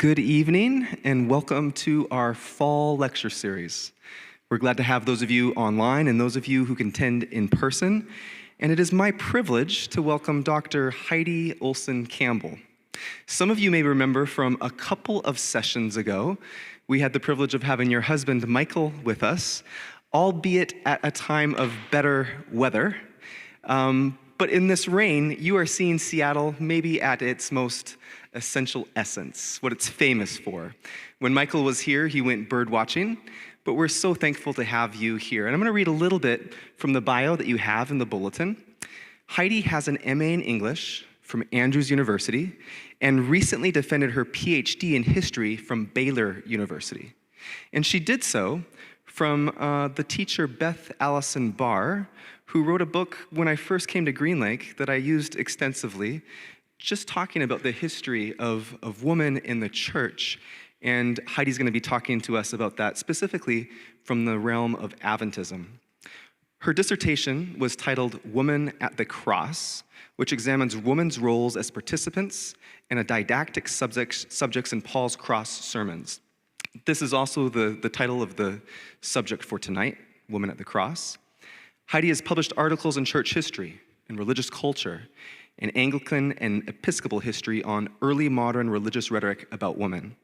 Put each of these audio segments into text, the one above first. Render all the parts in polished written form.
Good evening and welcome to our fall lecture series. We're glad to have those of you online and those of you who can attend in person. And it is my privilege to welcome Dr. Heidi Olson Campbell. Some of you may remember from a couple of sessions ago, we had the privilege of having your husband Michael with us, albeit at a time of better weather. But in this rain, you are seeing Seattle maybe at its most essential essence, what it's famous for. When Michael was here, he went bird watching, but we're so thankful to have you here. And I'm gonna read a little bit from the bio that you have in the bulletin. Heidi has an MA in English from Andrews University and recently defended her PhD in history from Baylor University. And she did so from the teacher Beth Allison Barr, who wrote a book when I first came to Green Lake that I used extensively, just talking about the history of women in the church. And Heidi's gonna be talking to us about that specifically from the realm of Adventism. Her dissertation was titled Woman at the Cross, which examines women's roles as participants and a didactic subjects in Paul's cross sermons. This is also the title of the subject for tonight, Woman at the Cross. Heidi has published articles in church history and religious culture and Anglican and Episcopal history on early modern religious rhetoric about women.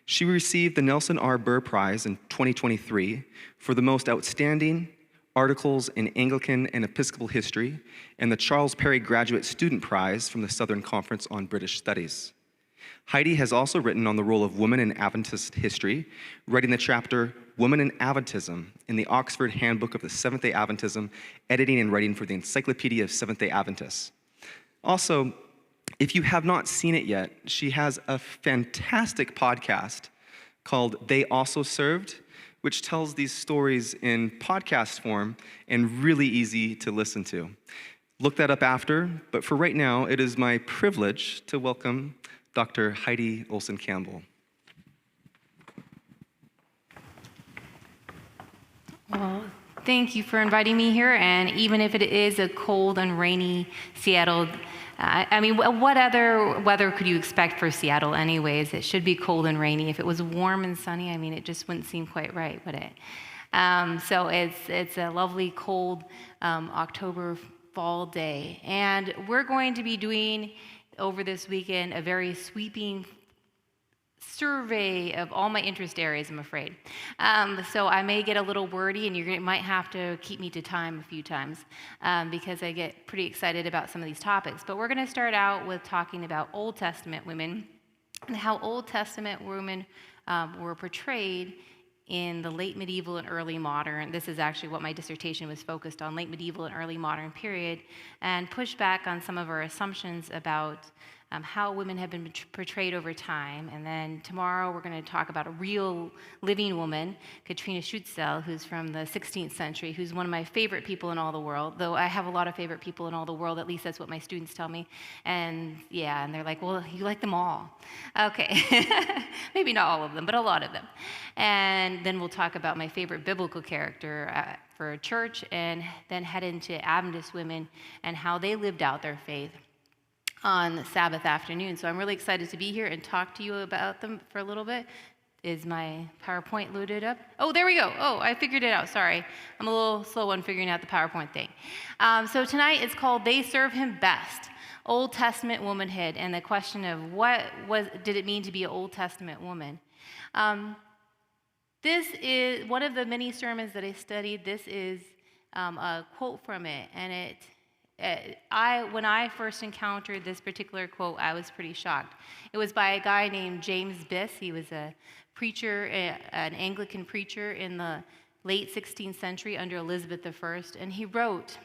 She received the Nelson R. Burr Prize in 2023 for the most outstanding articles in Anglican and Episcopal history and the Charles Perry Graduate Student Prize from the Southern Conference on British Studies. Heidi has also written on the role of women in Adventist history, writing the chapter Women in Adventism in the Oxford Handbook of the Seventh-day Adventism, editing and writing for the Encyclopedia of Seventh-day Adventists. Also, if you have not seen it yet, she has a fantastic podcast called They Also Served, which tells these stories in podcast form and really easy to listen to. Look that up after, but for right now, it is my privilege to welcome Dr. Heidi Olson Campbell. Well, thank you for inviting me here, and even if it is a cold and rainy Seattle, I mean, what other weather could you expect for Seattle anyways? It should be cold and rainy. If it was warm and sunny, I mean, it just wouldn't seem quite right, would it? So it's a lovely, cold October fall day, and we're going to be doing over this weekend a very sweeping survey of all my interest areas, I'm afraid. So I may get a little wordy, and you might have to keep me to time a few times because I get pretty excited about some of these topics. But we're going to start out with talking about Old Testament women and how Old Testament women were portrayed in the late medieval and early modern. This is actually what my dissertation was focused on, late medieval and early modern period, and push back on some of our assumptions about how women have been portrayed over time. And then tomorrow we're going to talk about a real living woman, Katrina Schutzel, who's from the 16th century, who's one of my favorite people in all the world, though I have a lot of favorite people in all the world, at least that's what my students tell me. And yeah, and they're like, well, you like them all. Okay, maybe not all of them, but a lot of them. And then we'll talk about my favorite biblical character for a church, and then head into Adventist women and how they lived out their faith on Sabbath afternoon. So I'm really excited to be here and talk to you about them for a little bit. Is my PowerPoint loaded up? Oh, there we go. Oh, I figured it out. Sorry. I'm a little slow on figuring out the PowerPoint thing. So tonight it's called They Serve Him Best, Old Testament Womanhood, and the question of what did it mean to be an Old Testament woman? This is one of the many sermons that I studied. This is a quote from it, and when I first encountered this particular quote, I was pretty shocked. It was by a guy named James Biss. He was a preacher, an Anglican preacher in the late 16th century under Elizabeth I, and he wrote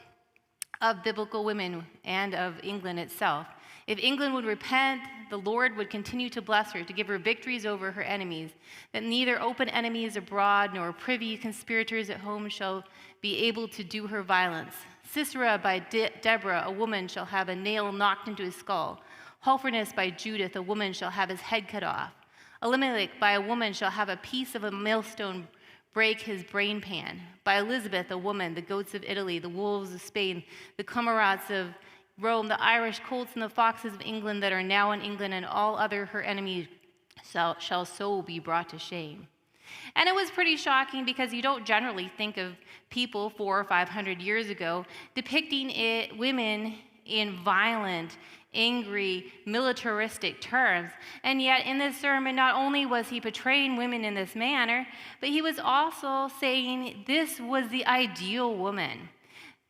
of biblical women and of England itself. If England would repent, the Lord would continue to bless her, to give her victories over her enemies, that neither open enemies abroad nor privy conspirators at home shall be able to do her violence. Sisera by Deborah, a woman shall have a nail knocked into his skull. Hophernes by Judith, a woman shall have his head cut off. Elimelech by a woman shall have a piece of a millstone break his brain pan. By Elizabeth, a woman, the goats of Italy, the wolves of Spain, the cormorants of Rome, the Irish colts and the foxes of England that are now in England, and all other her enemies shall so be brought to shame. And it was pretty shocking because you don't generally think of people 400 or 500 years ago depicting women in violent, angry, militaristic terms. And yet in this sermon, not only was he portraying women in this manner, but he was also saying this was the ideal woman.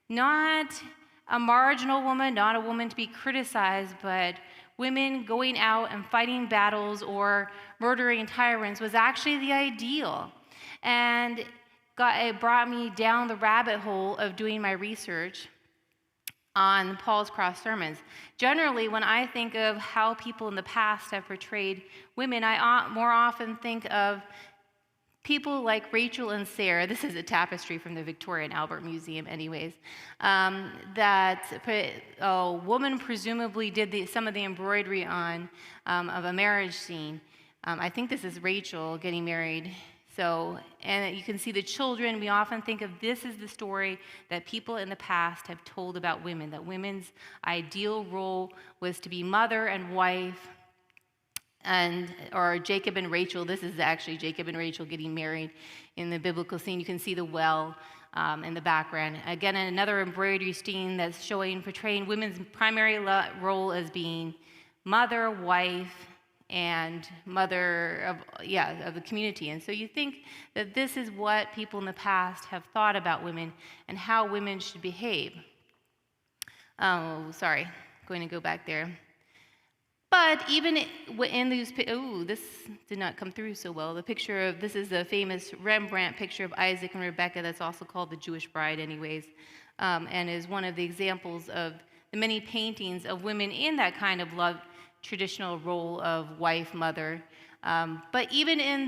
Not a marginal woman, not a woman to be criticized, but women going out and fighting battles or murdering tyrants was actually the ideal. And it brought me down the rabbit hole of doing my research on Paul's cross sermons. Generally, when I think of how people in the past have portrayed women, I more often think of people like Rachel and Sarah. This is a tapestry from the Victoria and Albert Museum anyways, that a woman presumably did some of the embroidery on of a marriage scene. I think this is Rachel getting married. So, and you can see the children. We often think of this as the story that people in the past have told about women, that women's ideal role was to be mother and wife, or Jacob and Rachel. This is actually Jacob and Rachel getting married in the biblical scene. You can see the well in the background. Again, another embroidery scene that's portraying women's primary role as being mother, wife, and mother of the community. And so you think that this is what people in the past have thought about women and how women should behave. Oh, sorry, going to go back there. But even in these, this did not come through so well. This is a famous Rembrandt picture of Isaac and Rebecca that's also called the Jewish Bride anyways, and is one of the examples of the many paintings of women in that kind of traditional role of wife, mother. But even in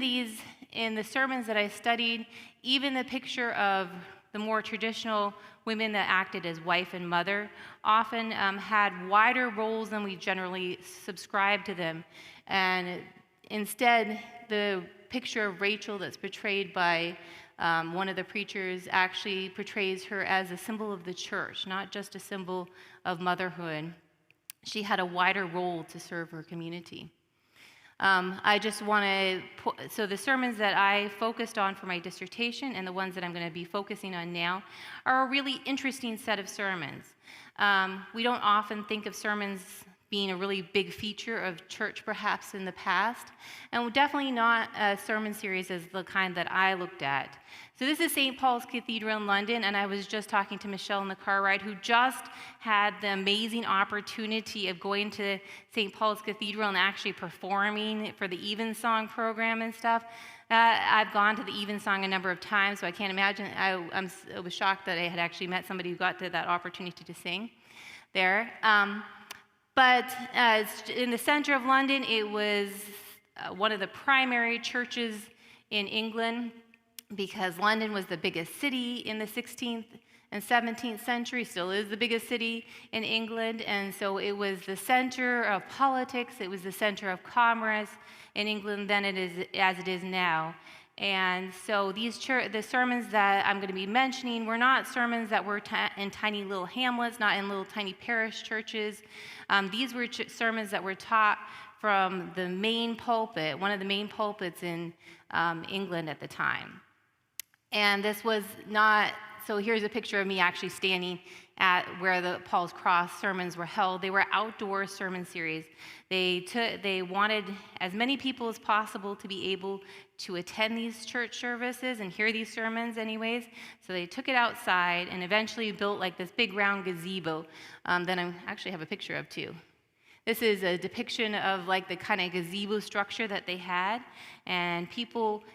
the sermons that I studied, even the picture of the more traditional women that acted as wife and mother often had wider roles than we generally subscribe to them. And instead, the picture of Rachel that's portrayed by one of the preachers actually portrays her as a symbol of the church, not just a symbol of motherhood. She had a wider role to serve her community. I just want to, so the sermons that I focused on for my dissertation and the ones that I'm going to be focusing on now are a really interesting set of sermons. We don't often think of sermons being a really big feature of church perhaps in the past, and definitely not a sermon series as the kind that I looked at. So this is St. Paul's Cathedral in London, and I was just talking to Michelle in the car ride, who just had the amazing opportunity of going to St. Paul's Cathedral and actually performing for the Evensong program and stuff. I've gone to the Evensong a number of times, so I can't imagine. I was shocked that I had actually met somebody who got to that opportunity to sing there. But in the center of London, it was one of the primary churches in England, because London was the biggest city in the 16th and 17th century, still is the biggest city in England, and so it was the center of politics, it was the center of commerce in England then as it is now. And so the sermons that I'm going to be mentioning were not sermons that were in tiny little hamlets, not in little tiny parish churches. These were sermons that were taught from the main pulpit, one of the main pulpits in England at the time. And this was not, so here's a picture of me actually standing at where the Paul's Cross sermons were held. They were outdoor sermon series. They wanted as many people as possible to be able to attend these church services and hear these sermons anyways. So they took it outside and eventually built like this big round gazebo that I actually have a picture of too. This is a depiction of like the kind of gazebo structure that they had, and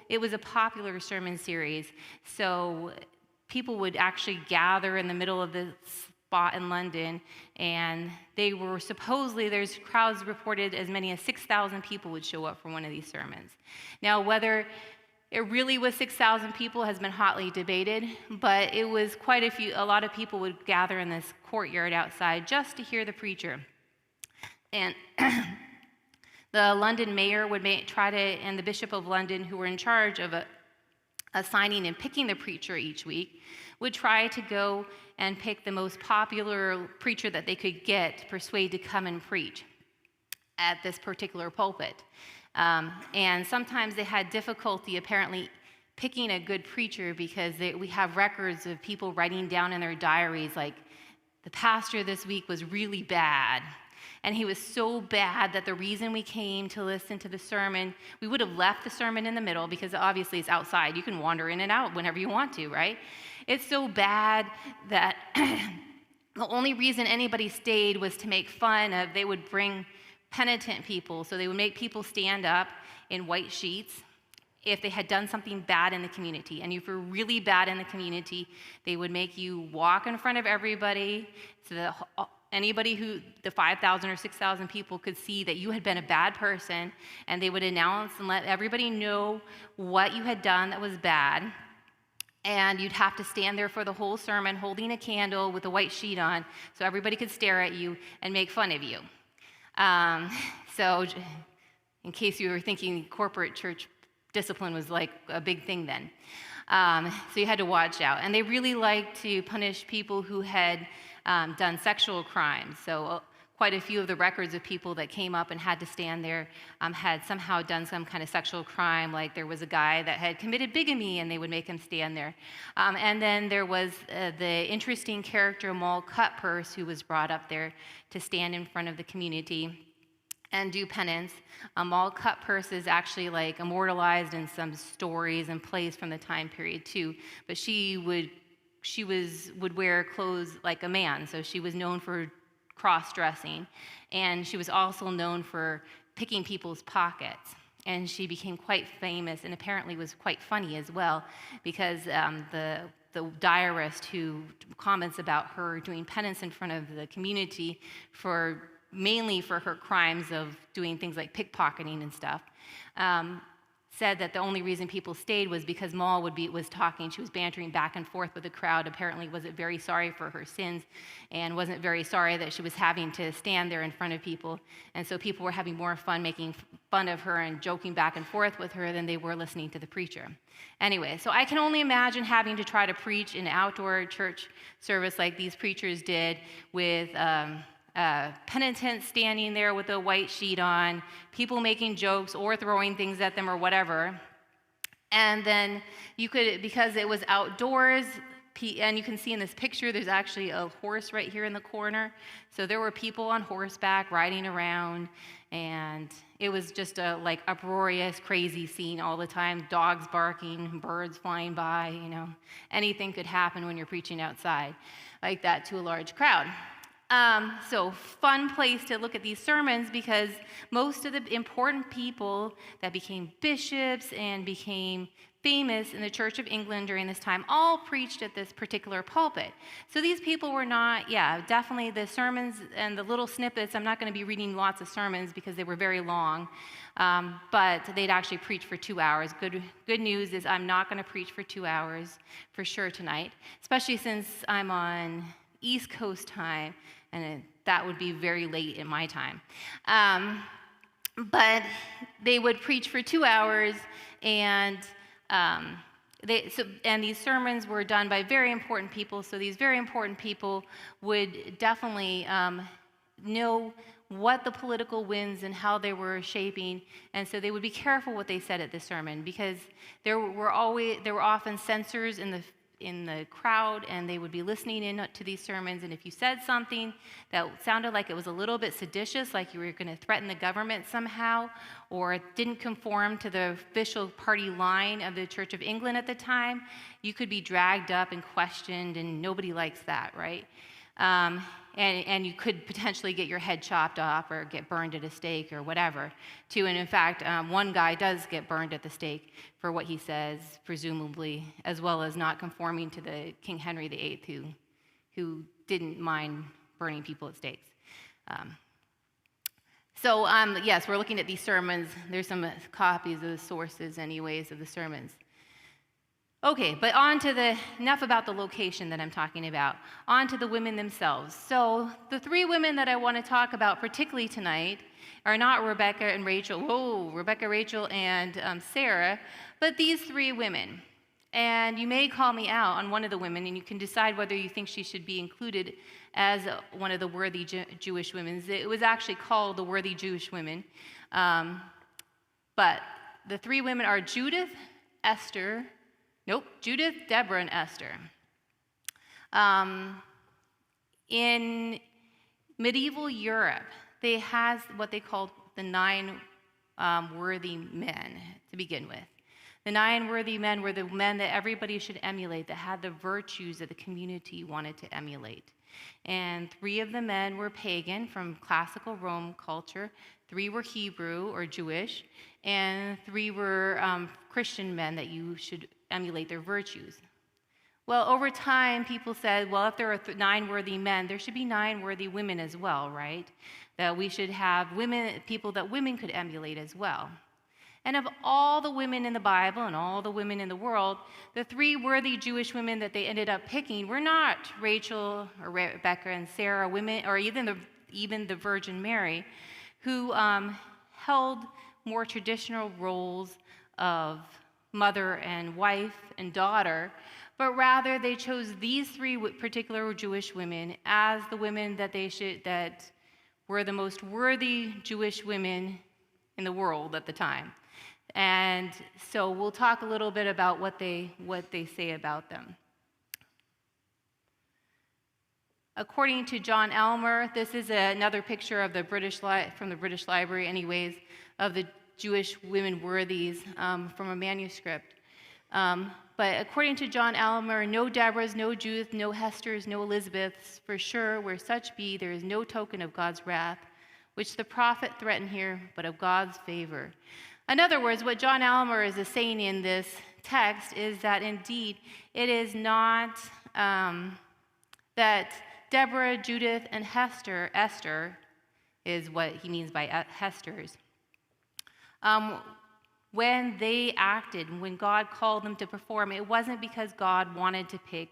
it was a popular sermon series. So people would actually gather in the middle of the spot in London, and they were supposedly, there's crowds reported as many as 6,000 people would show up for one of these sermons. Now, whether it really was 6,000 people has been hotly debated, but it was a lot of people would gather in this courtyard outside just to hear the preacher. And the London mayor would and the Bishop of London, who were in charge of assigning and picking the preacher each week, would try to go and pick the most popular preacher that they could get to persuade to come and preach at this particular pulpit. And sometimes they had difficulty apparently picking a good preacher because we have records of people writing down in their diaries like, the pastor this week was really bad. And he was so bad that the reason we came to listen to the sermon, we would have left the sermon in the middle because obviously it's outside. You can wander in and out whenever you want to, right? It's so bad that the only reason anybody stayed was to make fun of, they would bring penitent people. So they would make people stand up in white sheets if they had done something bad in the community. And if you're really bad in the community, they would make you walk in front of everybody so that anybody the 5,000 or 6,000 people could see that you had been a bad person, and they would announce and let everybody know what you had done that was bad. And you'd have to stand there for the whole sermon holding a candle with a white sheet on so everybody could stare at you and make fun of you. So in case you were thinking corporate church discipline was like a big thing then. So you had to watch out. And they really liked to punish people who had done sexual crimes. So quite a few of the records of people that came up and had to stand there had somehow done some kind of sexual crime. Like there was a guy that had committed bigamy and they would make him stand there. And then there was the interesting character Moll Cutpurse, who was brought up there to stand in front of the community and do penance. Moll Cutpurse is actually like immortalized in some stories and plays from the time period too. But she would wear clothes like a man, so she was known for cross-dressing, and she was also known for picking people's pockets. And she became quite famous, and apparently was quite funny as well, because the diarist who comments about her doing penance in front of the community mainly for her crimes of doing things like pickpocketing and stuff, said that the only reason people stayed was because Moll was talking. She was bantering back and forth with the crowd, apparently wasn't very sorry for her sins and wasn't very sorry that she was having to stand there in front of people. And so people were having more fun making fun of her and joking back and forth with her than they were listening to the preacher. Anyway, so I can only imagine having to try to preach an outdoor church service like these preachers did with penitents standing there with a white sheet on, people making jokes or throwing things at them or whatever. And then you could, because it was outdoors, and you can see in this picture, there's actually a horse right here in the corner. So there were people on horseback riding around, and it was just a like uproarious, crazy scene all the time. Dogs barking, birds flying by, anything could happen when you're preaching outside like that to a large crowd. So fun place to look at these sermons, because most of the important people that became bishops and became famous in the Church of England during this time all preached at this particular pulpit. So these people were not, definitely the sermons and the little snippets. I'm not going to be reading lots of sermons because they were very long, but they'd actually preach for 2 hours. Good news is I'm not going to preach for 2 hours for sure tonight, especially since I'm on East Coast time, and that would be very late in my time. But they would preach for 2 hours, and these sermons were done by very important people. So these very important people would definitely know what the political winds and how they were shaping, and so they would be careful what they said at the sermon, because there were often censors in the crowd, and they would be listening in to these sermons, and if you said something that sounded like it was a little bit seditious, like you were going to threaten the government somehow, or it didn't conform to the official party line of the Church of England at the time, you could be dragged up and questioned, and nobody likes that, right? And you could potentially get your head chopped off or get burned at a stake or whatever, too. And in fact, one guy does get burned at the stake for what he says, presumably, as well as not conforming to the King Henry VIII, who didn't mind burning people at stakes. Yes, we're looking at these sermons. There's some copies of the sources, anyways, of the sermons. Okay, but enough about the location that I'm talking about. On to the women themselves. So the three women that I want to talk about particularly tonight are not Rebecca, Rachel, and Sarah, but these three women. And you may call me out on one of the women, and you can decide whether you think she should be included as one of the worthy Jewish women. It was actually called the Worthy Jewish Women. But the three women are Judith, Deborah, and Esther. In medieval Europe, they had what they called the nine worthy men to begin with. The nine worthy men were the men that everybody should emulate, that had the virtues that the community wanted to emulate. And three of the men were pagan from classical Rome culture, three were Hebrew or Jewish, and three were Christian men that you should emulate their virtues. Well, over time, people said, well, if there are nine worthy men, there should be nine worthy women as well, right? That we should have people that women could emulate as well. And of all the women in the Bible and all the women in the world, the three worthy Jewish women that they ended up picking were not Rachel or Rebecca and Sarah, women, or even the Virgin Mary, who held more traditional roles of mother and wife and daughter, but rather they chose these three particular Jewish women as the women that were the most worthy Jewish women in the world at the time. And so we'll talk a little bit about what they say about them. According to John Elmer, this is another picture of from the British Library anyways, of the Jewish women worthies from a manuscript. But according to John Elmer, no Deborahs, no Judith, no Hesters, no Elizabeths, for sure, where such be, there is no token of God's wrath, which the prophet threatened here, but of God's favor. In other words, what John Elmer is saying in this text is that indeed it is not that Deborah, Judith, and Esther is what he means by Hesters. When they acted, when God called them to perform, it wasn't because God wanted to pick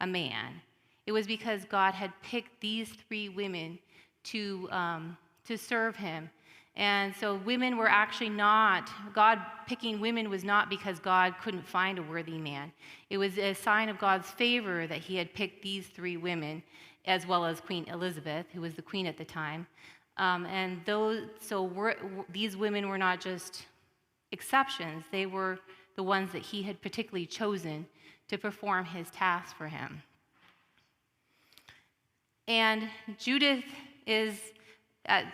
a man. It was because God had picked these three women to serve him. And so women were actually not, God picking women was not because God couldn't find a worthy man. It was a sign of God's favor that he had picked these three women, as well as Queen Elizabeth, who was the queen at the time. These women were not just exceptions. They were the ones that he had particularly chosen to perform his task for him. And Judith is,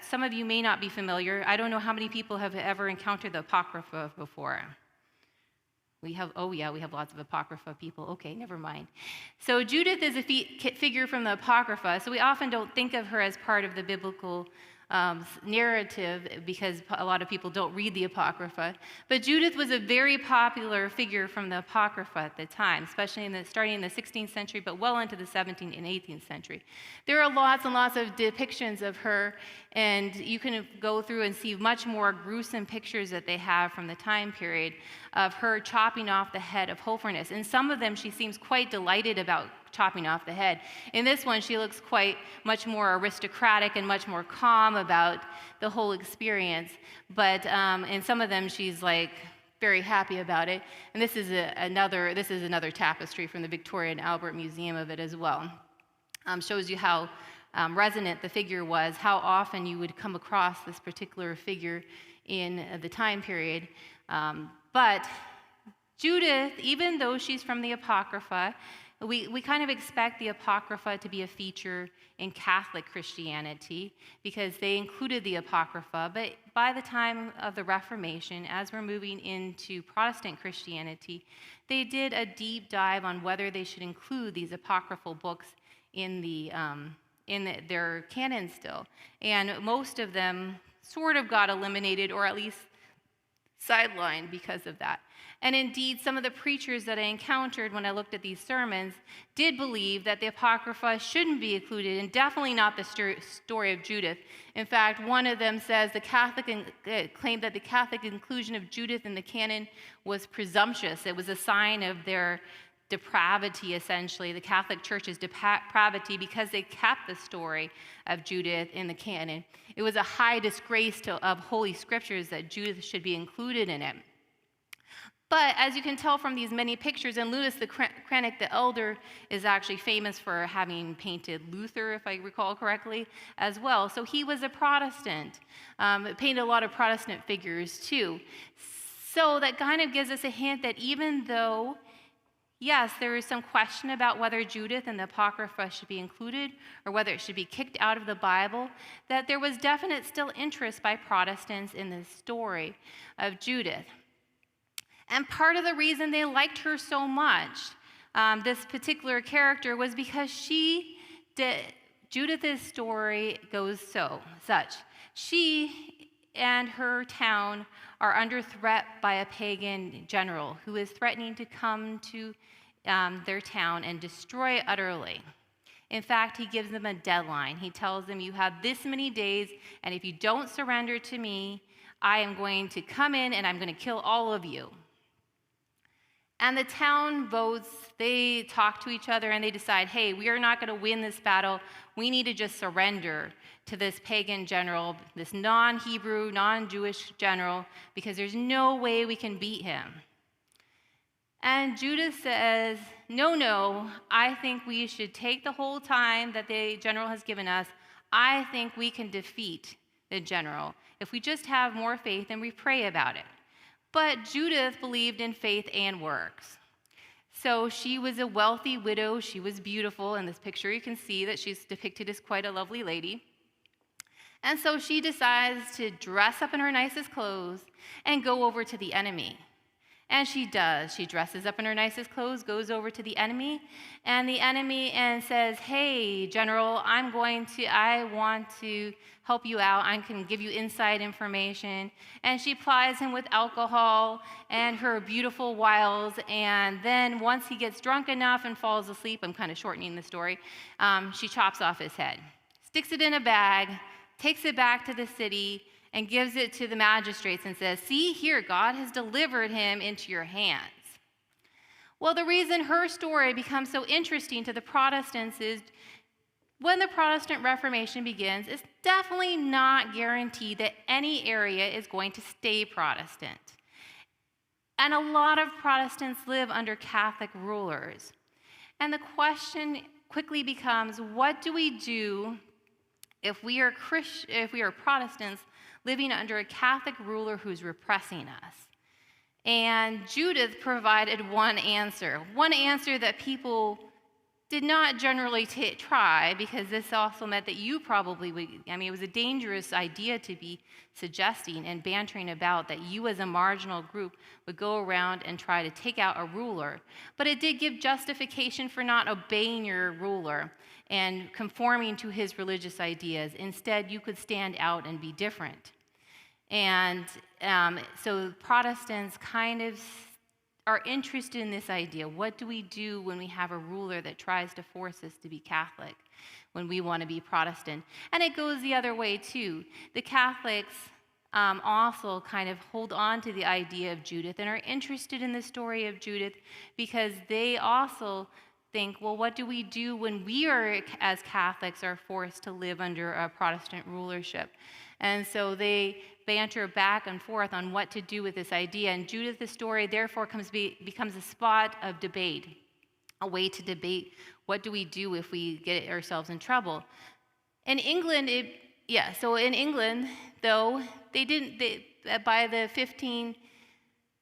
some of you may not be familiar. I don't know how many people have ever encountered the Apocrypha before. We have lots of Apocrypha people. Okay, never mind. So Judith is a figure from the Apocrypha, so we often don't think of her as part of the biblical narrative because a lot of people don't read the Apocrypha. But Judith was a very popular figure from the Apocrypha at the time, especially starting in the 16th century, but well into the 17th and 18th century. There are lots and lots of depictions of her, and you can go through and see much more gruesome pictures that they have from the time period of her chopping off the head of Holofernes. In some of them, she seems quite delighted about chopping off the head. In this one, she looks quite much more aristocratic and much more calm about the whole experience. But in some of them, she's like very happy about it. And this is another tapestry from the Victoria and Albert Museum of it as well. Shows you how resonant the figure was, how often you would come across this particular figure in the time period. But Judith, even though she's from the Apocrypha, we kind of expect the Apocrypha to be a feature in Catholic Christianity because they included the Apocrypha. But by the time of the Reformation, as we're moving into Protestant Christianity, they did a deep dive on whether they should include these apocryphal books in their canon still. And most of them sort of got eliminated or at least sidelined because of that. And indeed, some of the preachers that I encountered when I looked at these sermons did believe that the Apocrypha shouldn't be included, and definitely not the story of Judith. In fact, one of them says claimed that the Catholic inclusion of Judith in the canon was presumptuous. It was a sign of their depravity, essentially, the Catholic Church's depravity, because they kept the story of Judith in the canon. It was a high disgrace of Holy Scriptures that Judith should be included in it. But as you can tell from these many pictures, and Louis the Cranach the Elder is actually famous for having painted Luther, if I recall correctly, as well. So he was a Protestant, painted a lot of Protestant figures too. So that kind of gives us a hint that even though, yes, there is some question about whether Judith and the Apocrypha should be included or whether it should be kicked out of the Bible, that there was definite still interest by Protestants in the story of Judith. And part of the reason they liked her so much, this particular character, was because Judith's story goes such. She and her town are under threat by a pagan general who is threatening to come to their town and destroy it utterly. In fact, he gives them a deadline. He tells them, you have this many days, and if you don't surrender to me, I am going to come in and I'm going to kill all of you. And the town votes, they talk to each other, and they decide, hey, we are not going to win this battle. We need to just surrender to this pagan general, this non-Hebrew, non-Jewish general, because there's no way we can beat him. And Judah says, no, I think we should take the whole time that the general has given us. I think we can defeat the general if we just have more faith and we pray about it. But Judith believed in faith and works. So she was a wealthy widow. She was beautiful. In this picture, you can see that she's depicted as quite a lovely lady. And so she decides to dress up in her nicest clothes and go over to the enemy. And she does. She dresses up in her nicest clothes, goes over to the enemy, and says, hey, General, I want to help you out. I can give you inside information. And she plies him with alcohol and her beautiful wiles. And then once he gets drunk enough and falls asleep, I'm kind of shortening the story, she chops off his head, sticks it in a bag, takes it back to the city, and gives it to the magistrates and says, see here, God has delivered him into your hands. Well, the reason her story becomes so interesting to the Protestants is when the Protestant Reformation begins, it's definitely not guaranteed that any area is going to stay Protestant. And a lot of Protestants live under Catholic rulers. And the question quickly becomes, what do we do if we are Protestants living under a Catholic ruler who's repressing us? And Judith provided one answer that people did not generally try, because this also meant that you probably would, it was a dangerous idea to be suggesting and bantering about that you as a marginal group would go around and try to take out a ruler. But it did give justification for not obeying your ruler and conforming to his religious ideas. Instead, you could stand out and be different. And so Protestants kind of are interested in this idea. What do we do when we have a ruler that tries to force us to be Catholic, when we want to be Protestant? And it goes the other way, too. The Catholics also kind of hold on to the idea of Judith and are interested in the story of Judith because they also think, well, what do we do when we as Catholics, are forced to live under a Protestant rulership? And so they banter back and forth on what to do with this idea. And Judith, the story, therefore becomes a spot of debate, a way to debate what do we do if we get ourselves in trouble. In England, in England, though, by the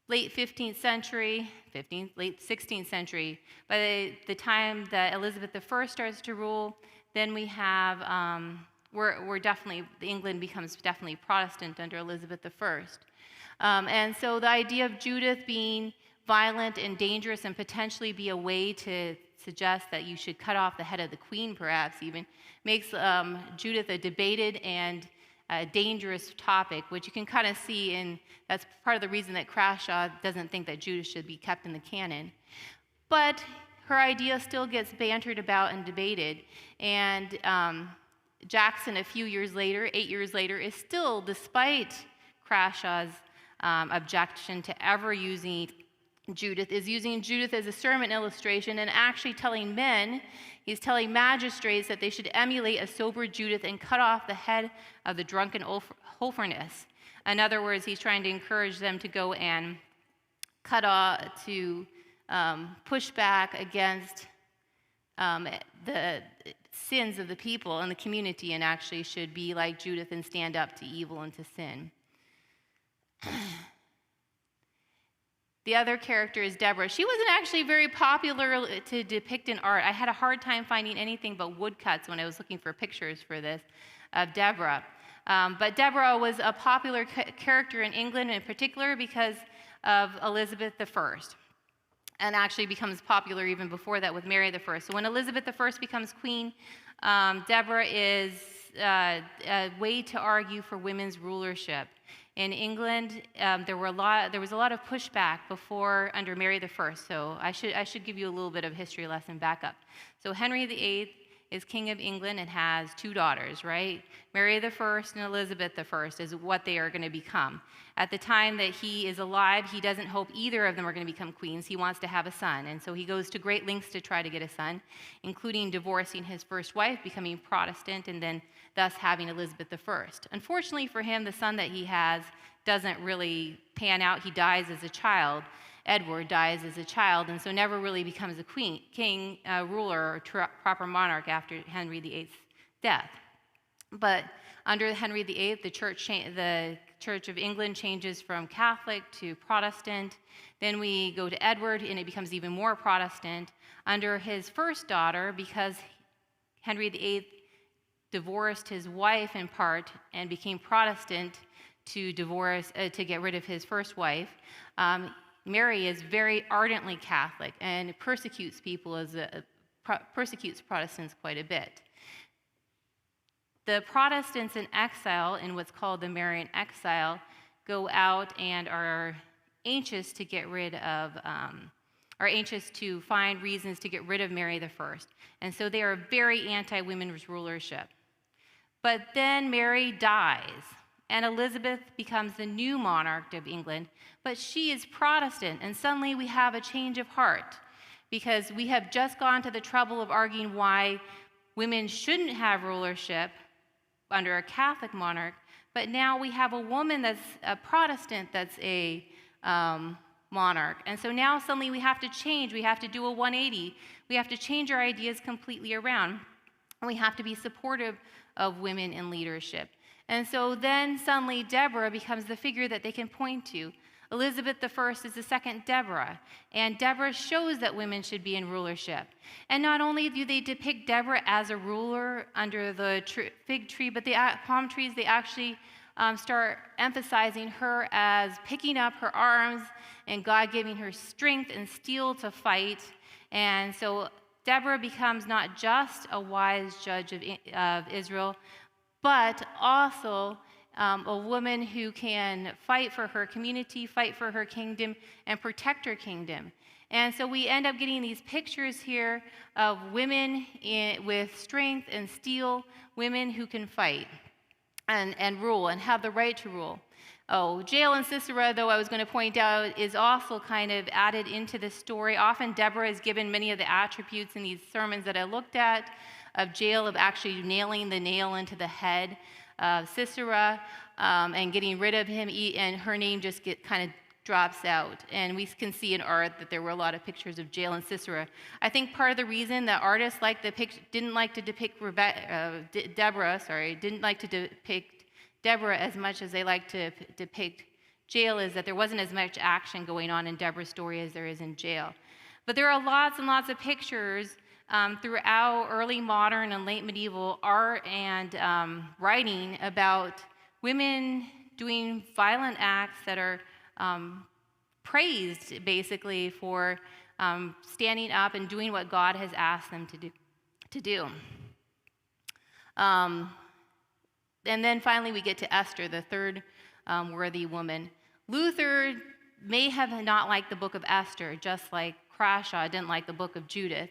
late 15th century, late 16th century, by the time that Elizabeth I starts to rule, then we have, England becomes definitely Protestant under Elizabeth I. And so the idea of Judith being violent and dangerous and potentially be a way to suggest that you should cut off the head of the queen, perhaps even, makes Judith a debated and a dangerous topic, which you can kind of see, and that's part of the reason that Crashaw doesn't think that Judith should be kept in the canon. But her idea still gets bantered about and debated, and Jackson, 8 years later, is still, despite Crashaw's objection to ever using Judith, is using Judith as a sermon illustration and actually telling magistrates that they should emulate a sober Judith and cut off the head of the drunken Holofernes. In other words, he's trying to encourage them to go and cut off, to push back against the sins of the people and the community, and actually should be like Judith and stand up to evil and to sin. The other character is Deborah. She wasn't actually very popular to depict in art. I had a hard time finding anything but woodcuts when I was looking for pictures for this of Deborah. But Deborah was a popular character in England in particular because of Elizabeth I, and actually becomes popular even before that with Mary I. So when Elizabeth I becomes queen, Deborah is a way to argue for women's rulership. In England, there was a lot of pushback before under Mary I. So I should give you a little bit of history lesson back up. So Henry VIII is king of England and has two daughters, right? Mary I and Elizabeth I is what they are going to become. At the time that he is alive, he doesn't hope either of them are going to become queens. He wants to have a son, and so he goes to great lengths to try to get a son, including divorcing his first wife, becoming Protestant, and then thus having Elizabeth I. Unfortunately for him, the son that he has doesn't really pan out. He dies as a child. Edward dies as a child, and so never really becomes a king, ruler, or proper monarch after Henry VIII's death. But under Henry VIII, the Church of England changes from Catholic to Protestant. Then we go to Edward, and it becomes even more Protestant. Under his first daughter, because Henry VIII divorced his wife in part and became Protestant to get rid of his first wife, Mary is very ardently Catholic and persecutes Protestants quite a bit. The Protestants in exile, in what's called the Marian exile, go out and are anxious to find reasons to get rid of Mary I. And so they are very anti-women's rulership. But then Mary dies, and Elizabeth becomes the new monarch of England, but she is Protestant, and suddenly we have a change of heart, because we have just gone to the trouble of arguing why women shouldn't have rulership under a Catholic monarch, but now we have a woman that's a Protestant that's a monarch. And so now suddenly we have to change. We have to do a 180. We have to change our ideas completely around. And we have to be supportive of women in leadership. And so then suddenly Deborah becomes the figure that they can point to. Elizabeth I is the second Deborah, and Deborah shows that women should be in rulership. And not only do they depict Deborah as a ruler under the fig tree, but the palm trees, they actually start emphasizing her as picking up her arms and God giving her strength and steel to fight. And so Deborah becomes not just a wise judge of Israel, but also a woman who can fight for her community, fight for her kingdom, and protect her kingdom. And so we end up getting these pictures here of women with strength and steel, women who can fight and rule and have the right to rule. Jael and Sisera, though, I was going to point out, is also kind of added into the story. Often Deborah is given many of the attributes in these sermons that I looked at of Jael, of actually nailing the nail into the head of Sisera and getting rid of him, and her name just kind of drops out. And we can see in art that there were a lot of pictures of Jael and Sisera. I think part of the reason that artists didn't like to depict Deborah as much as they like to depict Jael is that there wasn't as much action going on in Deborah's story as there is in Jael. But there are lots and lots of pictures throughout early modern and late medieval art and writing about women doing violent acts that are praised basically for standing up and doing what God has asked them to do. And then finally we get to Esther, the third worthy woman. Luther may have not liked the book of Esther, just like Crashaw didn't like the book of Judith.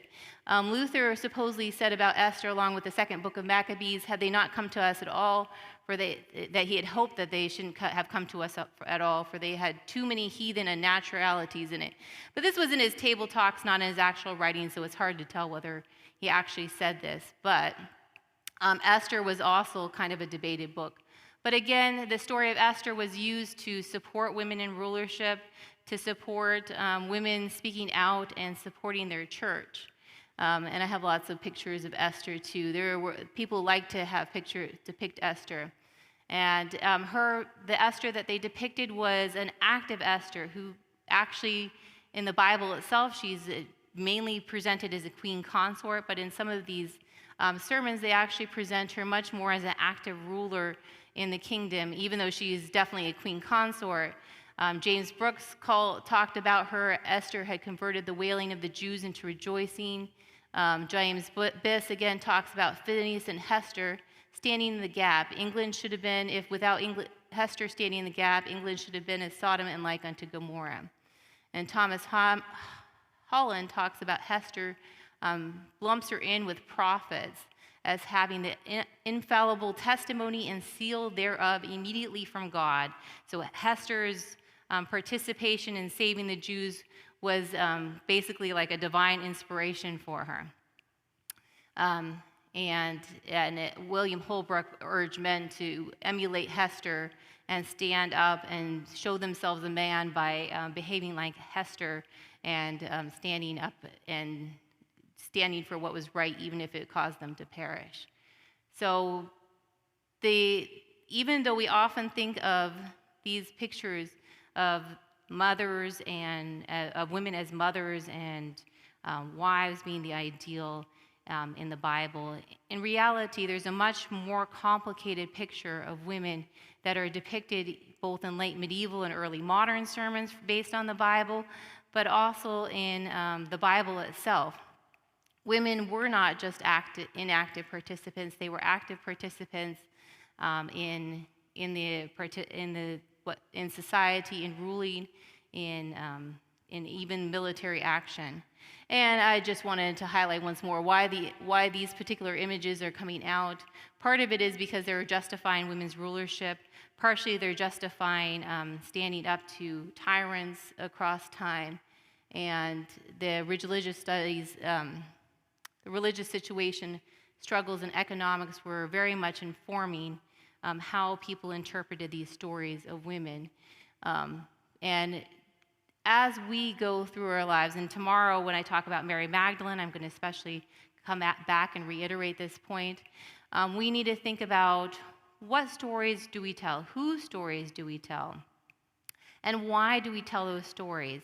Luther supposedly said about Esther, along with the second book of Maccabees, had they not come to us at all, that he had hoped that they shouldn't have come to us at all, for they had too many heathen and naturalities in it. But this was in his table talks, not in his actual writing, so it's hard to tell whether he actually said this. But Esther was also kind of a debated book. But again, the story of Esther was used to support women in rulership, to support women speaking out and supporting their church. And I have lots of pictures of Esther too. People like to have pictures depict Esther. And the Esther that they depicted was an active Esther who actually, in the Bible itself, she's mainly presented as a queen consort, but in some of these sermons, they actually present her much more as an active ruler in the kingdom, even though she's definitely a queen consort. James Brooks talked about her. Esther had converted the wailing of the Jews into rejoicing. James Biss again talks about Phineas and Hester standing in the gap. England should have been, if without Hester standing in the gap, England should have been as Sodom and like unto Gomorrah. And Thomas Holland talks about Hester, lumps her in with prophets as having the infallible testimony and seal thereof immediately from God. So Hester's participation in saving the Jews was basically like a divine inspiration for her. William Holbrook urged men to emulate Hester and stand up and show themselves a man by behaving like Hester and standing up and standing for what was right, even if it caused them to perish. So even though we often think of these pictures of mothers and of women as mothers and wives being the ideal in the Bible, in reality, there's a much more complicated picture of women that are depicted both in late medieval and early modern sermons based on the Bible, but also in the Bible itself. Women were not just inactive participants; they were active participants in society, in ruling, in even military action. And I just wanted to highlight once more why these particular images are coming out. Part of it is because they're justifying women's rulership. Partially, they're justifying standing up to tyrants across time. And the religious studies, the religious situation, struggles, and economics were very much informing how people interpreted these stories of women. And as we go through our lives, and tomorrow when I talk about Mary Magdalene, I'm going to especially come back and reiterate this point, we need to think about what stories do we tell, whose stories do we tell, and why do we tell those stories.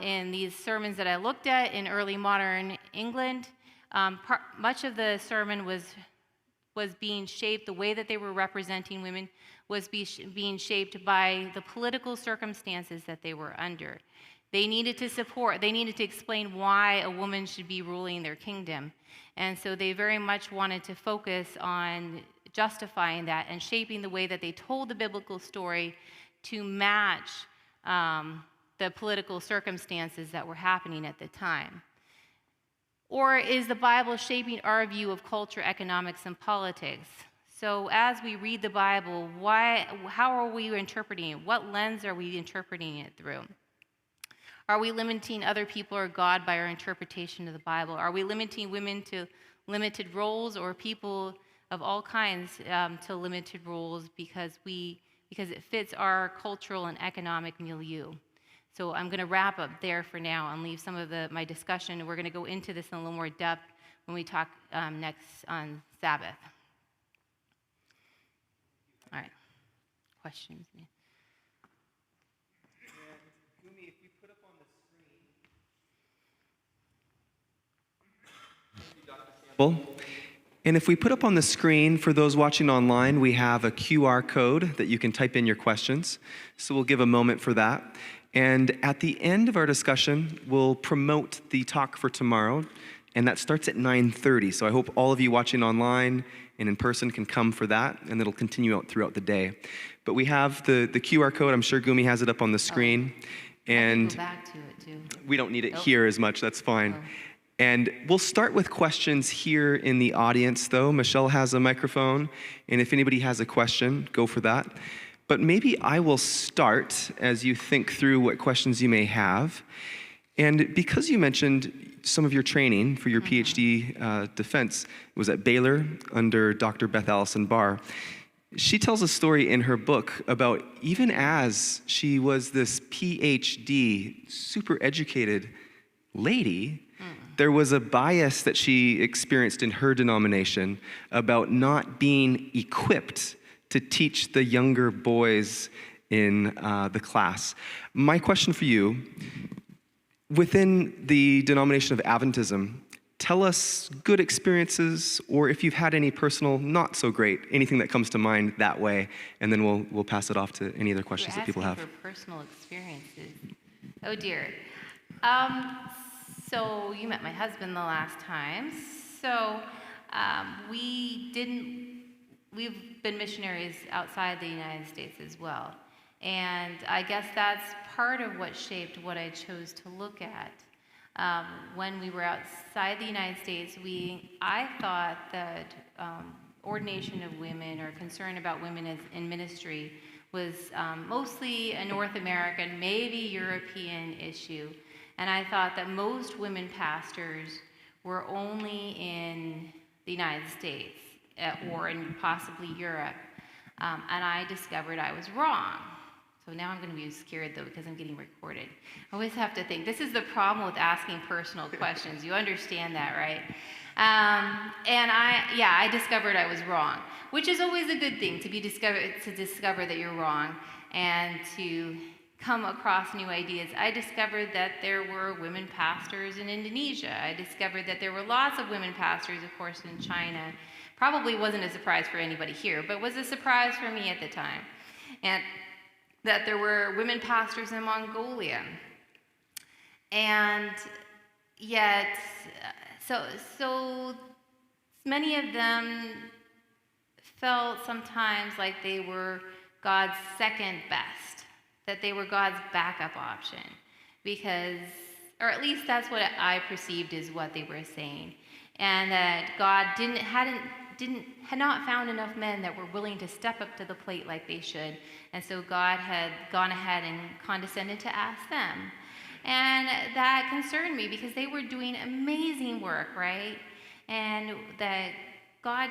In these sermons that I looked at in early modern England, much of the sermon was being shaped, the way that they were representing women was being shaped by the political circumstances that they were under. They needed to explain why a woman should be ruling their kingdom. And so they very much wanted to focus on justifying that and shaping the way that they told the biblical story to match the political circumstances that were happening at the time. Or is the Bible shaping our view of culture, economics, and politics? So as we read the Bible, how are we interpreting it? What lens are we interpreting it through? Are we limiting other people or God by our interpretation of the Bible? Are we limiting women to limited roles, or people of all kinds to limited roles because it fits our cultural and economic milieu? So I'm going to wrap up there for now and leave some of my discussion. We're going to go into this in a little more depth when we talk next on Sabbath. All right. Questions? And Gumi, if you put up on the screen. Thank you, Dr. Campbell. And if we put up on the screen, for those watching online, we have a QR code that you can type in your questions. So we'll give a moment for that. And at the end of our discussion, we'll promote the talk for tomorrow, and that starts at 9:30. So I hope all of you watching online and in person can come for that, and it'll continue out throughout the day. But we have the QR code. I'm sure Gumi has it up on the screen. And go back to it too. We don't need it here as much. That's fine. And we'll start with questions here in the audience, though. Michelle has a microphone, and if anybody has a question, go for that. But maybe I will start as you think through what questions you may have. And because you mentioned some of your training for your PhD defense was at Baylor under Dr. Beth Allison Barr, She tells a story in her book about even as she was this PhD, super educated lady, there was a bias that she experienced in her denomination about not being equipped to teach the younger boys in the class. My question for you, within the denomination of Adventism, tell us good experiences, or if you've had any personal not so great, anything that comes to mind that way, and then we'll pass it off to any other questions that people have. For personal experiences. Oh dear. So you met my husband the last time. So we've been missionaries outside the United States as well. And I guess that's part of what shaped what I chose to look at. When we were outside the United States, I thought that ordination of women or concern about women in ministry was mostly a North American, maybe European issue. And I thought that most women pastors were only in the United States or in possibly Europe. And I discovered I was wrong. So now I'm going to be scared, though, because I'm getting recorded. I always have to think. This is the problem with asking personal questions. You understand that, right? And I discovered I was wrong, which is always a good thing, to discover that you're wrong and to come across new ideas. I discovered that there were women pastors in Indonesia. I discovered that there were lots of women pastors, of course, in China. Probably wasn't a surprise for anybody here, but was a surprise for me at the time. And that there were women pastors in Mongolia. And yet, so many of them felt sometimes like they were God's second best, that they were God's backup option, because, or at least that's what I perceived as what they were saying, and that God had not found enough men that were willing to step up to the plate like they should, and so God had gone ahead and condescended to ask them. And that concerned me because they were doing amazing work, right? And that God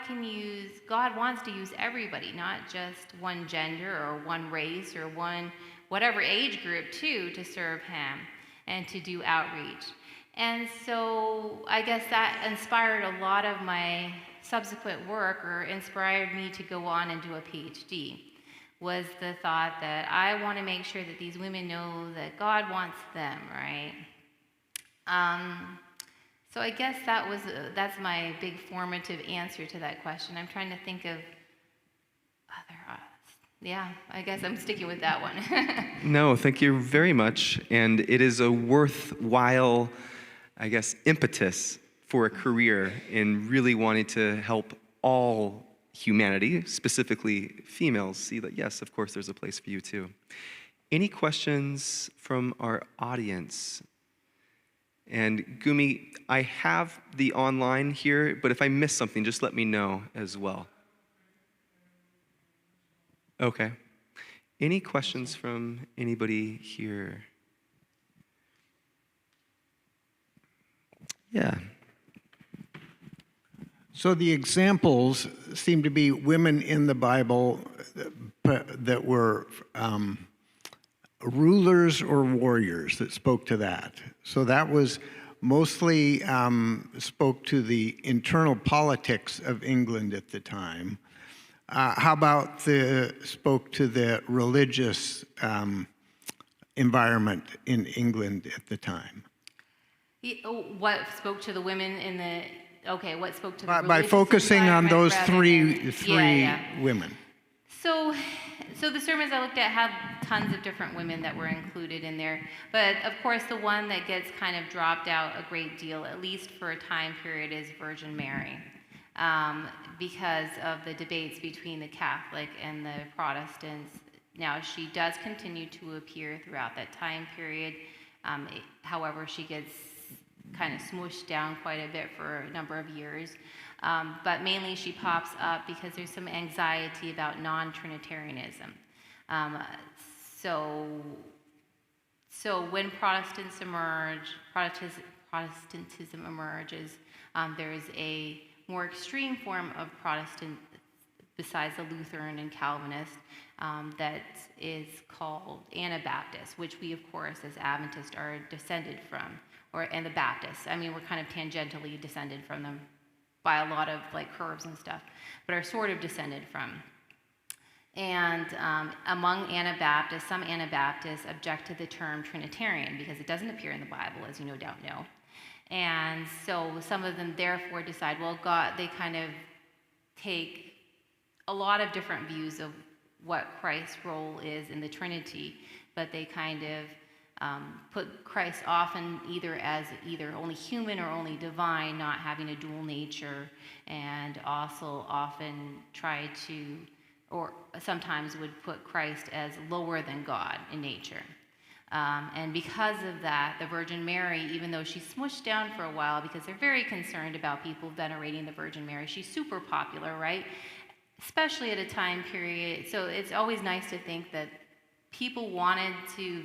wants to use everybody, not just one gender or one race or one whatever age group too, to serve him and to do outreach. And so I guess that inspired a lot of my subsequent work, or inspired me to go on and do a PhD, was the thought that I want to make sure that these women know that God wants them, right? So I guess that's my big formative answer to that question. I'm trying to think of I guess I'm sticking with that one. No, thank you very much. And it is a worthwhile, I guess, impetus for a career in really wanting to help all humanity, specifically females, see that, yes, of course, there's a place for you too. Any questions from our audience? And Gumi, I have the online here, but if I miss something, just let me know as well. Okay. Any questions from anybody here? Yeah. So the examples seem to be women in the Bible that were rulers or warriors that spoke to that. So that was mostly spoke to the internal politics of England at the time. How about spoke to the religious environment in England at the time? What spoke to the women in the? Okay, what spoke to the by focusing on those three women. So the sermons I looked at have tons of different women that were included in there, but of course the one that gets kind of dropped out a great deal, at least for a time period, is Virgin Mary. Because of the debates between the Catholic and the Protestants. Now, she does continue to appear throughout that time period. However, she gets kind of smooshed down quite a bit for a number of years. But mainly she pops up because there's some anxiety about non-Trinitarianism. So when Protestantism emerges, there is a more extreme form of besides the Lutheran and Calvinist, that is called Anabaptist, which we, of course, as Adventists are descended from, and the Baptists. I mean, we're kind of tangentially descended from them by a lot of like curves and stuff, but are sort of descended from. And among Anabaptists, some Anabaptists object to the term Trinitarian because it doesn't appear in the Bible, as you no doubt know. And so some of them therefore decide, well, God, they kind of take a lot of different views of what Christ's role is in the Trinity, but they kind of put Christ often either as either only human or only divine, not having a dual nature, and also often try to, or sometimes would put Christ as lower than God in nature. And because of that, the Virgin Mary, even though she's smushed down for a while because they're very concerned about people venerating the Virgin Mary, she's super popular, right? Especially at a time period. So it's always nice to think that people wanted to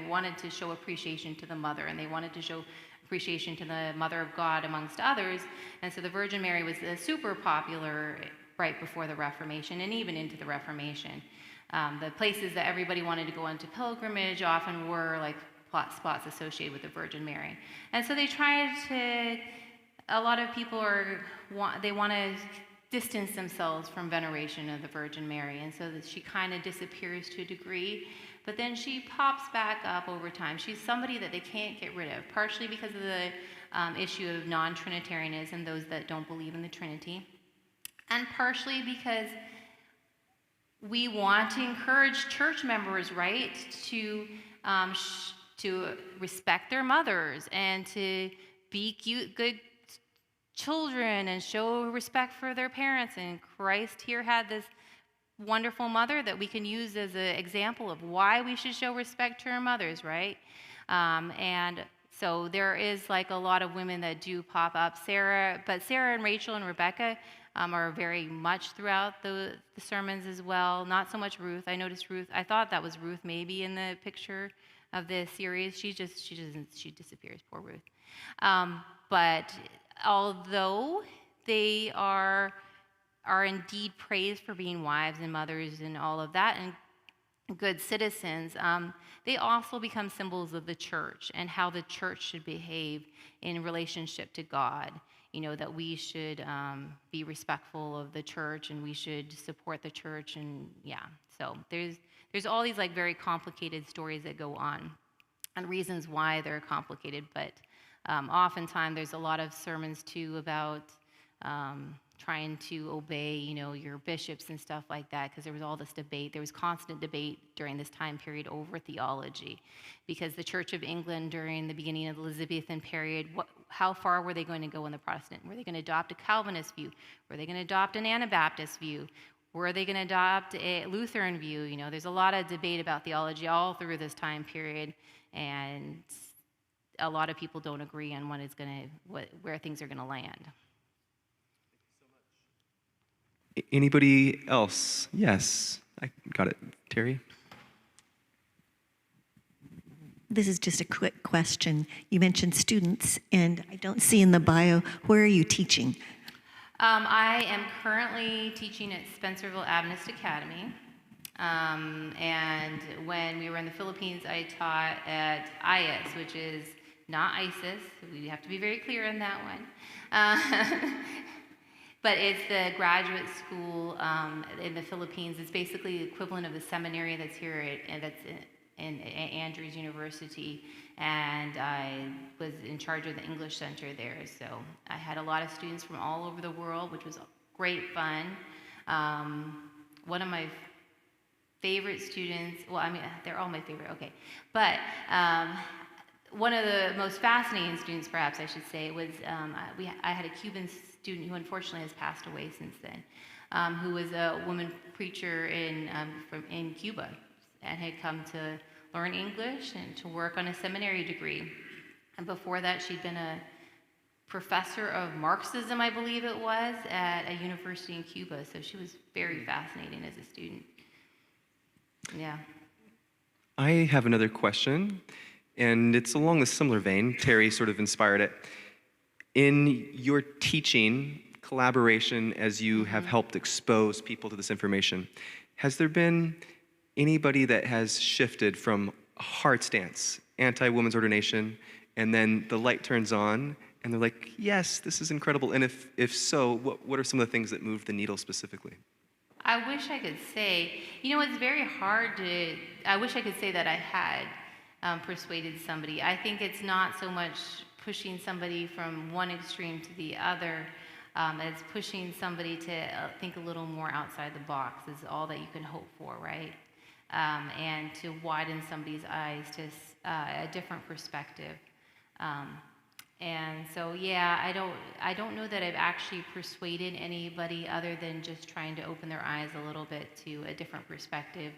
wanted to show appreciation to the mother, and they wanted to show appreciation to the Mother of God amongst others. And so the Virgin Mary was super popular right before the Reformation and even into the Reformation. The places that everybody wanted to go on to pilgrimage often were like spots associated with the Virgin Mary. And so they tried to, a lot of people want to distance themselves from veneration of the Virgin Mary, and so that she kind of disappears to a degree, but then she pops back up over time. She's somebody that they can't get rid of, partially because of the issue of non-Trinitarianism, those that don't believe in the Trinity, and partially because we want to encourage church members, right, to respect their mothers and to be good children and show respect for their parents. And Christ here had this wonderful mother that we can use as an example of why we should show respect to our mothers, right? And so there is like a lot of women that do pop up. Sarah and Rachel and Rebecca are very much throughout the sermons as well. Not so much Ruth. I noticed Ruth. I thought that was Ruth maybe in the picture of the series. She disappears. Poor Ruth. But although they are indeed praised for being wives and mothers and all of that and good citizens, they also become symbols of the church and how the church should behave in relationship to God. You know, that we should be respectful of the church and we should support the church, and yeah. So there's all these like very complicated stories that go on and reasons why they're complicated, but oftentimes there's a lot of sermons too about trying to obey, you know, your bishops and stuff like that, because there was all this debate. There was constant debate during this time period over theology, because the Church of England during the beginning of the Elizabethan period, how far were they going to go in the Protestant? Were they going to adopt a Calvinist view? Were they going to adopt an Anabaptist view? Were they going to adopt a Lutheran view? You know, there's a lot of debate about theology all through this time period, and a lot of people don't agree on where things are going to land. Anybody else? Yes, I got it. Terry? This is just a quick question. You mentioned students, and I don't see in the bio, where are you teaching? I am currently teaching at Spencerville Adventist Academy. And when we were in the Philippines, I taught at IS, which is not ISIS. We have to be very clear on that one. But it's the graduate school in the Philippines. It's basically the equivalent of the seminary that's here at Andrews University. And I was in charge of the English Center there. So I had a lot of students from all over the world, which was great fun. One of my favorite students, well, I mean, they're all my favorite, okay. But one of the most fascinating students, perhaps I should say, was I had a Cuban student who unfortunately has passed away since then, who was a woman preacher in Cuba and had come to learn English and to work on a seminary degree. And before that, she'd been a professor of Marxism, I believe it was, at a university in Cuba. So she was very fascinating as a student. Yeah. I have another question, and it's along a similar vein. Terry sort of inspired it. In your teaching collaboration as you have helped expose people to this information. Has there been anybody that has shifted from a hard stance, anti-women's ordination, and then the light turns on, and they're like, yes, this is incredible? And if so, what are some of the things that moved the needle specifically? I wish I could say, it's very hard I wish I could say that I had persuaded somebody. I think it's not so much pushing somebody from one extreme to the other, as pushing somebody to think a little more outside the box is all that you can hope for, right? And to widen somebody's eyes to a different perspective. And so, yeah, I don't know that I've actually persuaded anybody other than just trying to open their eyes a little bit to a different perspective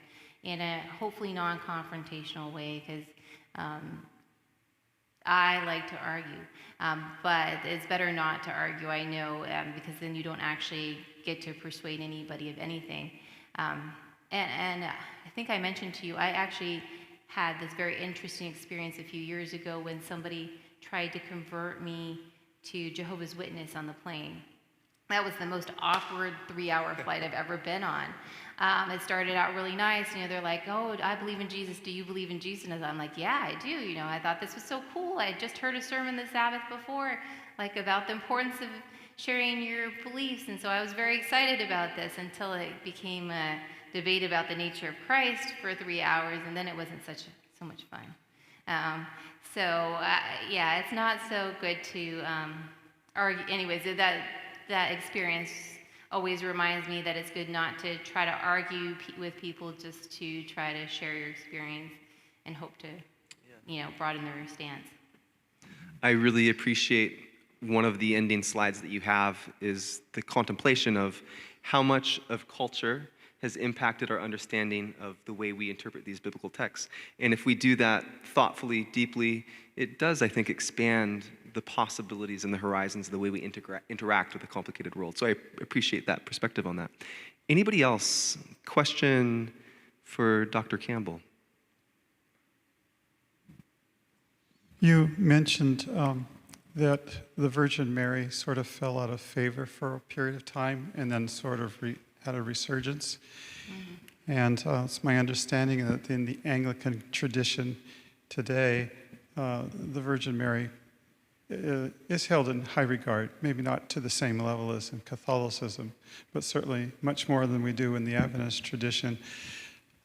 in a hopefully non-confrontational way, because I like to argue, but it's better not to argue, I know, because then you don't actually get to persuade anybody of anything. And I think I mentioned to you, I actually had this very interesting experience a few years ago when somebody tried to convert me to Jehovah's Witness on the plane. That was the most awkward 3-hour flight I've ever been on. It started out really nice. They're like, oh, I believe in Jesus. Do you believe in Jesus? And I'm like, yeah, I do. I thought this was so cool. I had just heard a sermon the Sabbath before, about the importance of sharing your beliefs. And so I was very excited about this until it became a debate about the nature of Christ for 3 hours. And then it wasn't so much fun. Yeah, it's not so good to argue. Anyways, that experience always reminds me that it's good not to try to argue with people, just to try to share your experience and hope to, broaden their stance. I really appreciate one of the ending slides that you have is the contemplation of how much of culture has impacted our understanding of the way we interpret these biblical texts. And if we do that thoughtfully, deeply, it does, I think, expand the possibilities and the horizons of the way we interact with a complicated world. So I appreciate that perspective on that. Anybody else? Question for Dr. Campbell? You mentioned that the Virgin Mary sort of fell out of favor for a period of time and then sort of had a resurgence. Mm-hmm. And it's my understanding that in the Anglican tradition today, the Virgin Mary is held in high regard, maybe not to the same level as in Catholicism, but certainly much more than we do in the Adventist tradition.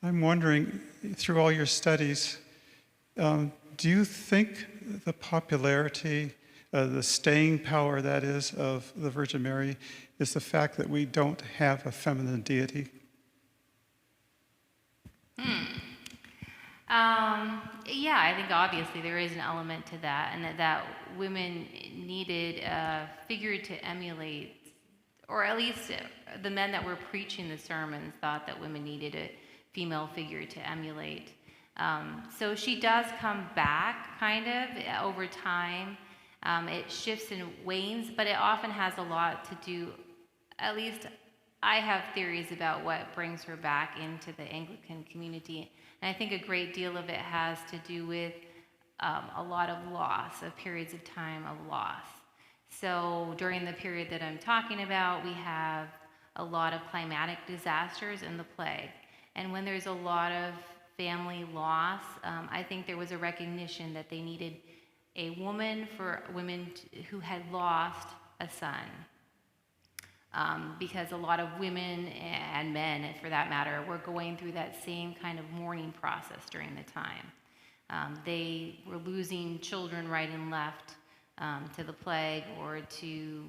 I'm wondering, through all your studies, do you think the popularity, the staying power, that is, of the Virgin Mary is the fact that we don't have a feminine deity? Yeah, I think obviously there is an element to that, and that women needed a figure to emulate, or at least the men that were preaching the sermons thought that women needed a female figure to emulate. So she does come back kind of over time. It shifts and wanes, but it often has a lot to do, at least I have theories about what brings her back into the Anglican community. And I think a great deal of it has to do with a lot of loss, of periods of time of loss. So during the period that I'm talking about, we have a lot of climatic disasters and the plague. And when there's a lot of family loss, I think there was a recognition that they needed a woman for women who had lost a son. Because a lot of women and men, for that matter, were going through that same kind of mourning process during the time. They were losing children right and left to the plague or to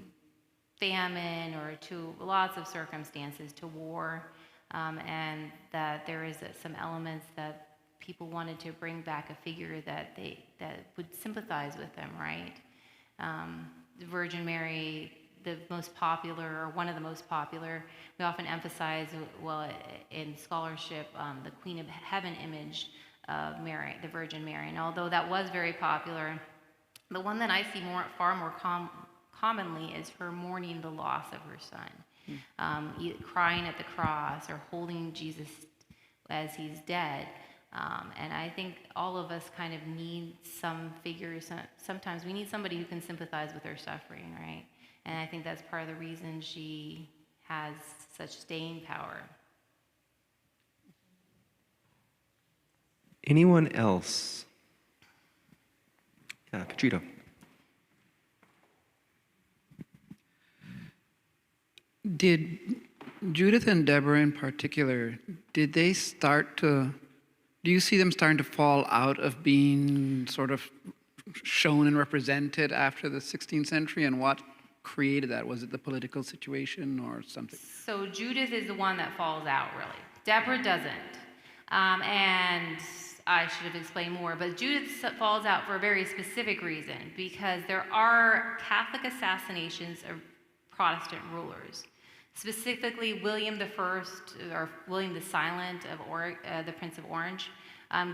famine or to lots of circumstances, to war, and that there is some elements that people wanted to bring back a figure that would sympathize with them, right? The Virgin Mary, the most popular, or one of the most popular, we often emphasize, well, in scholarship, the Queen of Heaven image of Mary, the Virgin Mary. And although that was very popular, the one that I see far more commonly is her mourning the loss of her son, crying at the cross or holding Jesus as he's dead. And I think all of us kind of need some figures. Sometimes we need somebody who can sympathize with our suffering, right? And I think that's part of the reason she has such staying power. Anyone else? Yeah, Pedrito. Did Judith and Deborah in particular, did they start to, do you see them starting to fall out of being sort of shown and represented after the 16th century, and what created that? Was it the political situation or something? So Judith is the one that falls out, really. Deborah doesn't. And I should have explained more, but Judith falls out for a very specific reason, because there are Catholic assassinations of Protestant rulers. Specifically, William I, or William the Silent of the Prince of Orange,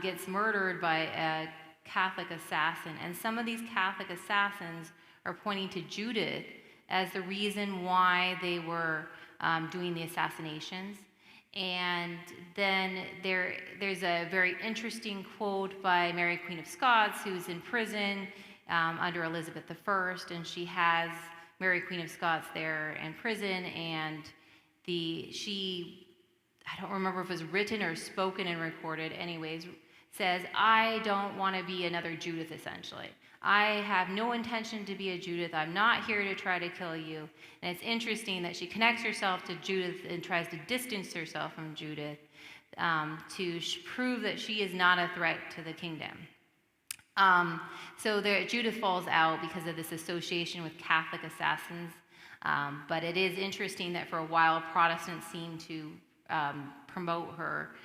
gets murdered by a Catholic assassin. And some of these Catholic assassins are pointing to Judith as the reason why they were doing the assassinations. And then there's a very interesting quote by Mary Queen of Scots, who's in prison under Elizabeth I, and she has Mary Queen of Scots there in prison, and I don't remember if it was written or spoken and recorded, anyways, says, "I don't want to be another Judith," essentially. "I have no intention to be a Judith. I'm not here to try to kill you." And it's interesting that she connects herself to Judith and tries to distance herself from Judith to prove that she is not a threat to the kingdom. So Judith falls out because of this association with Catholic assassins. But it is interesting that for a while Protestants seem to promote her,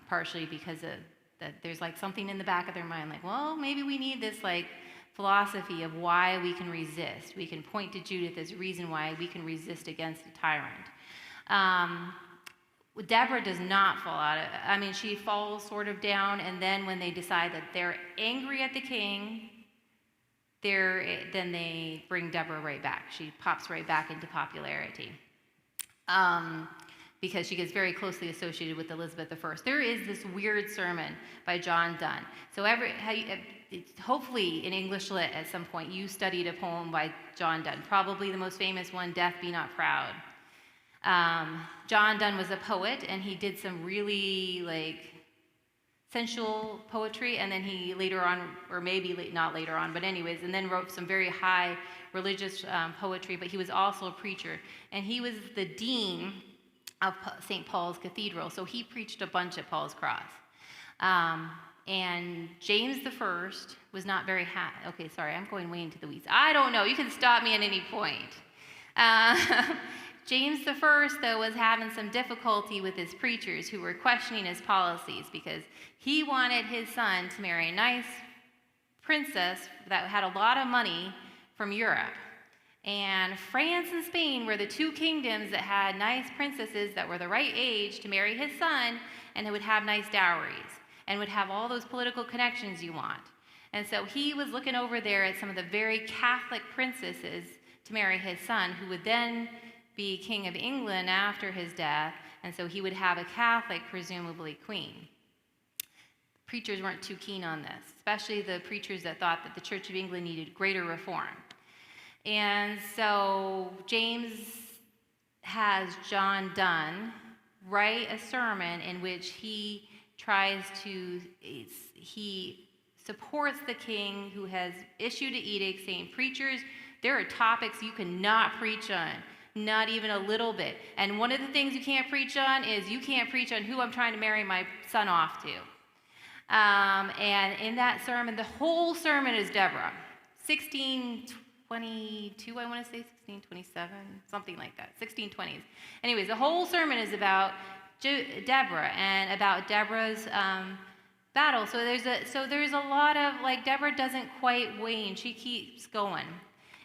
partially because of that there's like something in the back of their mind, like, well, maybe we need this like philosophy of why we can resist. We can point to Judith as a reason why we can resist against a tyrant. Deborah does not fall out. I mean, she falls sort of down, and then when they decide that they're angry at the king, then they bring Deborah right back. She pops right back into popularity. Because she gets very closely associated with Elizabeth I. There is this weird sermon by John Donne. So hopefully in English Lit at some point you studied a poem by John Donne, probably the most famous one, "Death Be Not Proud." John Donne was a poet, and he did some really like sensual poetry, and then he later on, or maybe not later on, but anyways, and then wrote some very high religious poetry, but he was also a preacher, and he was the dean of St. Paul's Cathedral, so he preached a bunch at Paul's Cross. And James I was not very happy. Okay, sorry, I'm going way into the weeds. I don't know, you can stop me at any point. James I, though, was having some difficulty with his preachers who were questioning his policies, because he wanted his son to marry a nice princess that had a lot of money from Europe. And France and Spain were the two kingdoms that had nice princesses that were the right age to marry his son, and that would have nice dowries and would have all those political connections you want. And so he was looking over there at some of the very Catholic princesses to marry his son, who would then be King of England after his death, and so he would have a Catholic, presumably, queen. Preachers weren't too keen on this, especially the preachers that thought that the Church of England needed greater reform. And so James has John Donne write a sermon in which he supports the king who has issued an edict saying, preachers, there are topics you cannot preach on, not even a little bit. And one of the things you can't preach on is you can't preach on who I'm trying to marry my son off to. And in that sermon, the whole sermon is Deborah, 1622, I want to say 1627, something like that, 1620s. Anyways, the whole sermon is about Deborah and about Deborah's battle. So there's a lot of, like, Deborah doesn't quite wane. She keeps going.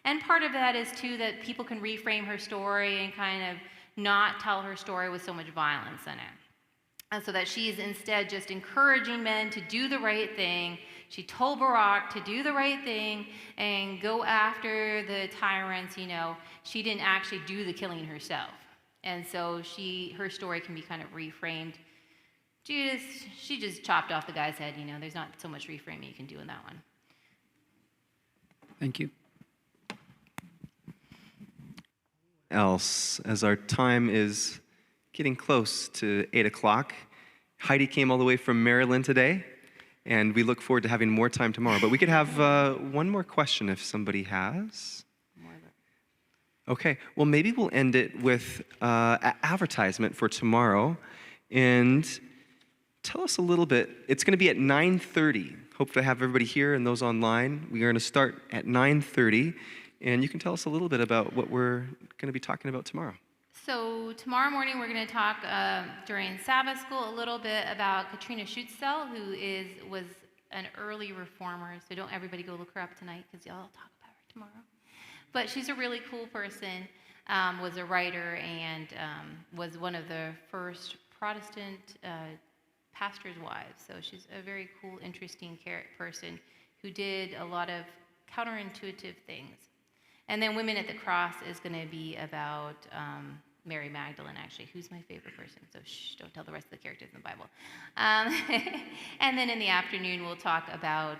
And part of that is, too, that people can reframe her story and kind of not tell her story with so much violence in it. And so that she's instead just encouraging men to do the right thing. She told Barak to do the right thing and go after the tyrants. You know, she didn't actually do the killing herself. And so her story can be kind of reframed. She just chopped off the guy's head, you know. There's not so much reframing you can do in that one. Thank you. else as our time is getting close to 8 o'clock. Heidi came all the way from Maryland today, and we look forward to having more time tomorrow. But we could have one more question if somebody has. Okay, well, maybe we'll end it with advertisement for tomorrow. And tell us a little bit. It's going to be at 9:30. Hope to have everybody here and those online. We are going to start at 9:30. And you can tell us a little bit about what we're going to be talking about tomorrow. So tomorrow morning we're going to talk during Sabbath school a little bit about Katrina Schuetzel, who was an early reformer. So don't everybody go look her up tonight because y'all talk about her tomorrow. But she's a really cool person, was a writer, and was one of the first Protestant pastors' wives. So she's a very cool, interesting person who did a lot of counterintuitive things. And then Women at the Cross is going to be about Mary Magdalene, actually, who's my favorite person. So shh, don't tell the rest of the characters in the Bible. And then in the afternoon, we'll talk about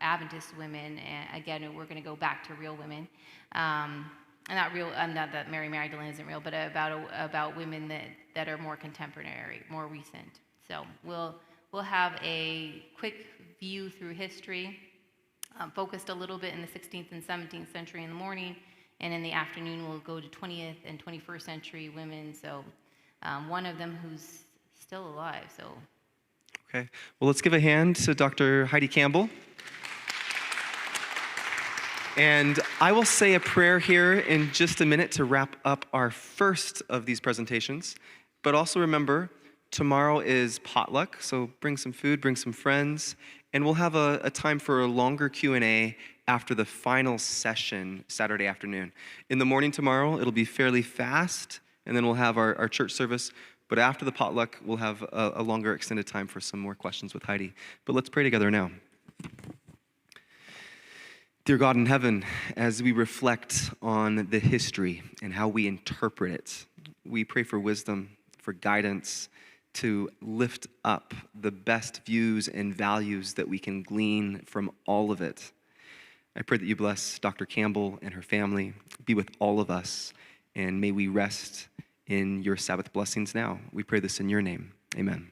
Adventist women. And again, we're going to go back to real women. Not real. Not that Mary Magdalene isn't real, but about women that are more contemporary, more recent. So we'll have a quick view through history, focused a little bit in the 16th and 17th century in the morning, and in the afternoon we'll go to 20th and 21st century women. So one of them who's still alive. So. Okay. Well, let's give a hand to Dr. Heidi Campbell. And I will say a prayer here in just a minute to wrap up our first of these presentations. But also remember, tomorrow is potluck, so bring some food, bring some friends, and we'll have a time for a longer Q&A after the final session Saturday afternoon. In the morning tomorrow, it'll be fairly fast, and then we'll have our church service. But after the potluck, we'll have a longer extended time for some more questions with Heidi. But let's pray together now. Dear God in heaven, as we reflect on the history and how we interpret it, we pray for wisdom, for guidance, to lift up the best views and values that we can glean from all of it. I pray that you bless Dr. Campbell and her family, be with all of us, and may we rest in your Sabbath blessings now. We pray this in your name. Amen.